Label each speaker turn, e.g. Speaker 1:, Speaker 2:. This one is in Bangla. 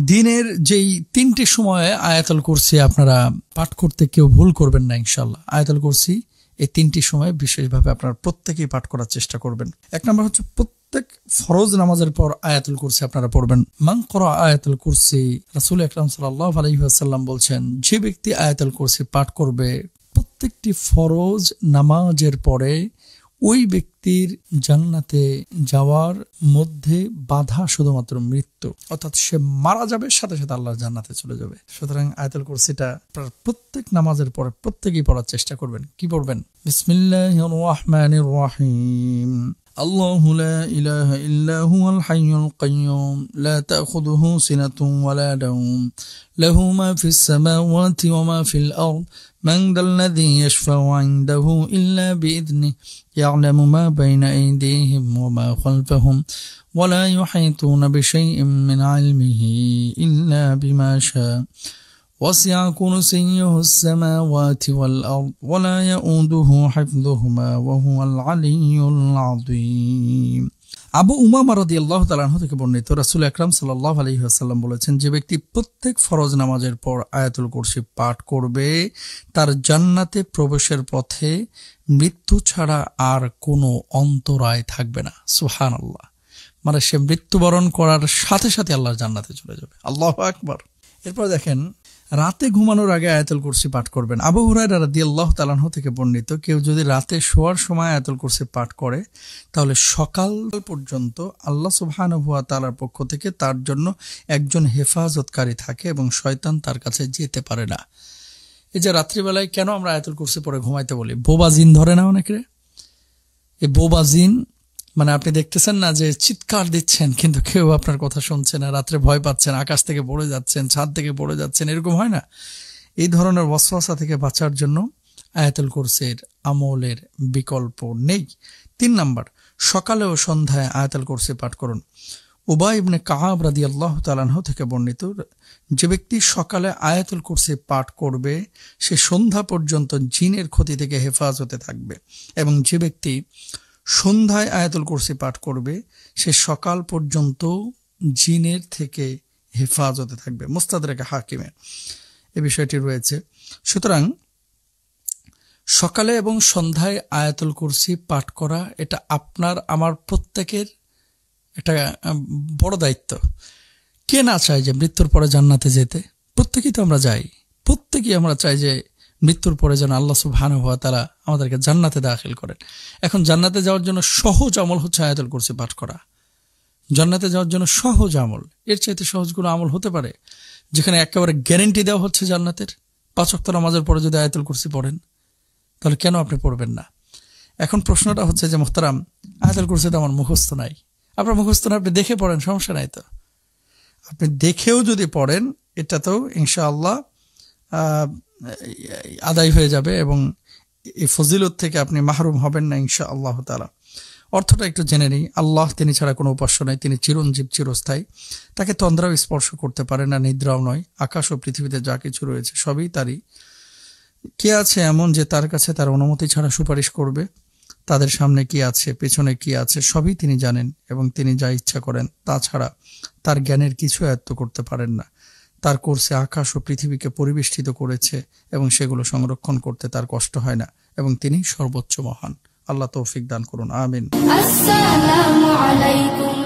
Speaker 1: দিনের যেই 3টি সময়ে আয়াতুল কুরসি আপনারা পাঠ করতে কেউ ভুল করবেন না ইনশাআল্লাহ। আয়াতুল কুরসি এই 3টি সময়ে বিশেষভাবে আপনারা প্রত্যেকেই পাঠ করার চেষ্টা করবেন। এক নম্বর হচ্ছে প্রত্যেক ফরজ নামাজের পর আয়াতুল কুরসি আপনারা পড়বেন। মান ক্বারা আয়াতুল কুরসি, রাসূল আকরাম সাল্লাল্লাহু আলাইহি ওয়াসাল্লাম বলছেন, যে ব্যক্তি আয়াতুল কুরসি পাঠ করবে প্রত্যেকটি ফরজ নামাজের পরে ওই ব্যক্তির জান্নাতে যাওয়ার মধ্যে বাধা শুধুমাত্র মৃত্যু, অর্থাৎ সে মারা যাবে সাথে সাথে আল্লাহর জান্নাতে চলে যাবে। সুতরাং আয়াতুল কুরসিটা প্রত্যেক নামাজের পরে প্রত্যেকেই পড়ার চেষ্টা করবেন। কি পড়বেন? বিসমিল্লাহির রহমানির রহিম। আল্লাহু লা ইলাহা ইল্লা হুয়াল হাইয়ুল কাইয়্যুম লা তাখুযুহু সিনাতুন ওয়ালা নাওম লাহু মা ফিস সামাওয়াতি ওয়া মা ফিল আরদ মান যাল্লাযী ইয়াশফাউ ইনদাহু ইল্লা বিইذনিহি يعلم ما بين أيديهم وما خلفهم ولا يحيطون بشيء من علمه إلا بما شاء وسع كرسيه السماوات والأرض ولا يؤوده حفظهما وهو العلي العظيم। আবু উমামা রাদিয়াল্লাহু তাআলা আনহু থেকে বর্ণিত, রাসূল আকরাম সাল্লাল্লাহু আলাইহি ওয়াসাল্লাম বলেছেন, যে ব্যক্তি প্রত্যেক ফরজ নামাজের পর আয়াতুল কুরসি পাঠ করবে তার জান্নাতে প্রবেশের পথে মৃত্যু ছাড়া আর কোনো অন্তরায় থাকবে না। সুবহানাল্লাহ। মানে সে মৃত্যুবরণ করার সাথে সাথে আল্লাহর জান্নাতে চলে যাবে। আল্লাহু আকবার। এরপর দেখেন, রাতে ঘুমানোর আগে আয়াতুল কুরসি পাঠ করবেন। আবু হুরায়রা রাদিয়াল্লাহু তাআলা আনহু থেকে বর্ণিত, কেউ যদি রাতে শোয়ার সময় আয়াতুল কুরসি পাঠ করে তাহলে সকাল পর্যন্ত আল্লাহ সুবহানাহু ওয়া তাআলার পক্ষ থেকে তার জন্য একজন হেফাজতকারী থাকে এবং শয়তান তার কাছে যেতে পারে না। এই যে রাত্রিবেলায় কেন আমরা আয়াতুল কুরসি পড়ে ঘুমাইতে বলি? বোবা জিন ধরে না অনেকে। এই বোবা জিন মানে আপনি দেখতেছেন না যে চিৎকার দিচ্ছেন কিন্তু কেউ আপনার কথা শুনছে না, রাত্রে ভয় পাচ্ছেন, আকাশ থেকে পড়ে যাচ্ছেন, ছাদ থেকে পড়ে যাচ্ছেন, এরকম হয় না? এই ধরনের ওয়াসওয়াসা থেকে বাঁচার জন্য আয়াতুল কুরসির আমলের বিকল্প নেই। 3 নাম্বার, সকালে ও সন্ধ্যায় আয়াতুল কুরসি পাঠ করুন। উবাই ইবনে কাআব রাদিয়াল্লাহু তাআলা আনহু থেকে বর্ণিত, যে ব্যক্তি সকালে আয়াতুল কুরসি পাঠ করবে সে সন্ধ্যা পর্যন্ত জিনের ক্ষতি থেকে হেফাজতে থাকবে, এবং যে ব্যক্তি সন্ধ্যায় আয়াতুল কুরসি পাঠ করবে সে সকাল পর্যন্ত জিনের থেকে হেফাজতে থাকবে। মুস্তাদরাকে হাকিমে এই বিষয়টি রয়েছে। সুতরাং সকালে এবং সন্ধ্যায় আয়াতুল কুরসি পাঠ করা এটা আপনার আমার প্রত্যেকের একটা বড় দায়িত্ব। কে না চায় যে মৃত্যুর পরে জান্নাতে যেতে? প্রত্যেকেই তো আমরা যাই, প্রত্যেকেই আমরা চাই যে মৃত্যুর পরে যেন আল্লাহ সুবহানাহু ওয়া তাআলা আমাদেরকে জান্নাতে দাখিল করেন। এখন জান্নাতে যাওয়ার জন্য সহজ আমল হচ্ছে আয়াতুল কুরসি পাঠ করা। জান্নাতে যাওয়ার জন্য সহজ আমল, এর চাইতে সহজ কোনো আমল হতে পারে? যেখানে একেবারে গ্যারান্টি দেওয়া হচ্ছে জান্নাতের। 5 ওয়াক্ত নামাজের পরে যদি আয়াতুল কুরসি পড়েন তাহলে কেন আপনি পড়বেন না? এখন প্রশ্নটা হচ্ছে যে মুহতারাম, আয়াতুল কুরসি তো আমার মুখস্থ নাই। আপনার মুখস্থ না, আপনি দেখে পড়েন, সমস্যা নাই তো। আপনি দেখেও যদি পড়েন এটা তো ইনশাআল্লাহ আদায় হয়ে যাবে এবং এই ফজিলত থেকে আপনি মাহরুম হবেন না ইনশাআল্লাহ তাআলা। অর্থটা একটু জেনে নিই। আল্লাহ, তিনি ছাড়া কোনো উপাস্য নাই, তিনি চিরঞ্জীব, চিরস্থায়ী। তাকে তন্দ্রাও স্পর্শ করতে পারে না, নিদ্রাও নয়। আকাশ ও পৃথিবীতে যা কিছু রয়েছে সবই তারই। কে আছে এমন যে তার কাছে তার অনুমতি ছাড়া সুপারিশ করবে? তাদের সামনে কি আছে, পেছনে কি আছে, সবই তিনি জানেন এবং তিনি যা ইচ্ছা করেন তাছাড়া তার জ্ঞানের কিছু আয়ত্ত করতে পারেন না। তার কোর্সে আকাশ ও পৃথিবীকে পরিবেষ্টিত করেছে এবং সেগুলো সংরক্ষণ করতে তার কষ্ট হয় না, এবং তিনি সর্বোচ্চ মহান। আল্লাহ তৌফিক দান করুন। আমিন। আসসালামু আলাইকুম।